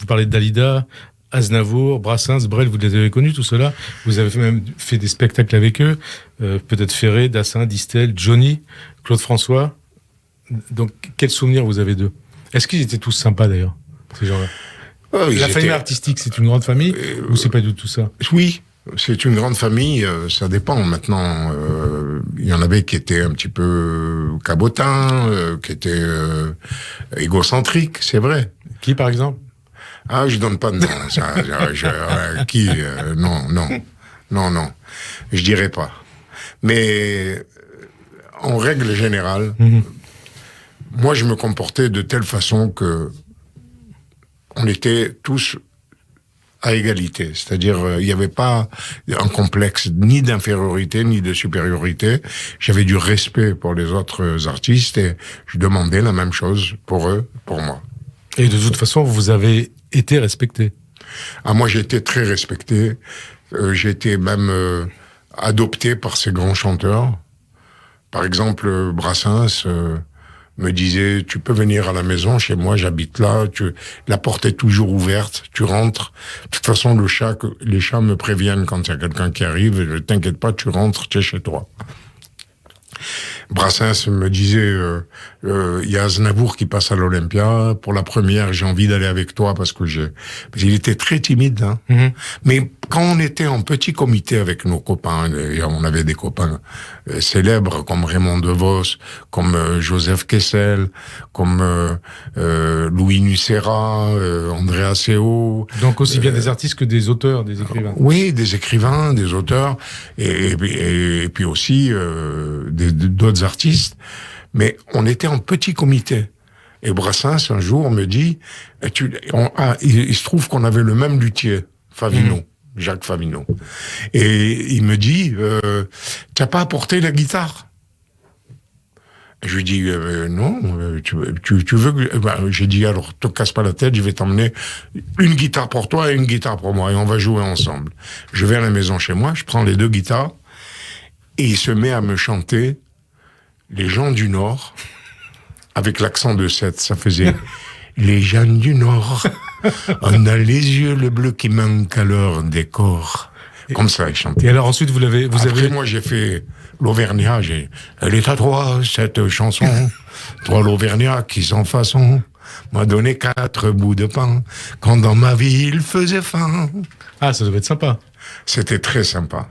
vous parlez de Dalida, Aznavour, Brassens, Brel, vous les avez connus, tout cela. Vous avez même fait des spectacles avec eux. Peut-être Ferré, Dassin, Distel, Johnny, Claude François. Donc, quel souvenir vous avez d'eux? Est-ce qu'ils étaient tous sympas, d'ailleurs, ces gens-là? La famille artistique, c'est une grande famille ou c'est pas du tout ça? Oui, c'est une grande famille. Ça dépend. Maintenant, il y en avait qui étaient un petit peu cabotins, qui étaient égocentriques, c'est vrai. Qui, par exemple? Ah, je donne pas de nom. Qui non. Je dirais pas. Mais en règle générale, moi, je me comportais de telle façon que on était tous à égalité. C'est-à-dire, il n'y avait pas un complexe ni d'infériorité, ni de supériorité. J'avais du respect pour les autres artistes et je demandais la même chose pour eux, pour moi. Et de toute façon, vous avez été respecté. Ah, moi, j'ai été très respecté. J'ai été même adopté par ces grands chanteurs. Par exemple, Brassens me disait, tu peux venir à la maison, chez moi, j'habite là, la porte est toujours ouverte, tu rentres. De toute façon, les chats me préviennent quand il y a quelqu'un qui arrive, ne t'inquiète pas, tu rentres, tu es chez toi. Brassens me disait, y a Aznavour qui passe à l'Olympia, pour la première, j'ai envie d'aller avec toi parce qu'il était très timide, hein. Mais quand on était en petit comité avec nos copains, et on avait des copains célèbres comme Raymond DeVos, comme Joseph Kessel, comme Louis Nucera, André Asseo. Donc aussi bien des artistes que des auteurs, des écrivains. Oui, des écrivains, des auteurs, et puis aussi d'autres artistes. Mais on était en petit comité. Et Brassens, un jour, me dit, il se trouve qu'on avait le même luthier, Favino. Jacques Favino. Et il me dit, t'as pas apporté la guitare? Je lui dis, non, tu veux que... j'ai dit, alors, te casse pas la tête, je vais t'emmener une guitare pour toi et une guitare pour moi, et on va jouer ensemble. Je vais à la maison chez moi, je prends les deux guitares, et il se met à me chanter Les gens du Nord, avec l'accent de Sète, ça faisait... Les gens du Nord, on a les yeux le bleu qui manque à leur décor. Comme ça, il chantait. Et alors ensuite, Après, moi, j'ai fait l'Auvergnat. Elle est à toi, cette chanson. Toi, l'Auvergnat, qui sans façon m'a donné 4 bouts de pain quand dans ma vie il faisait faim. Ah, ça devait être sympa. C'était très sympa.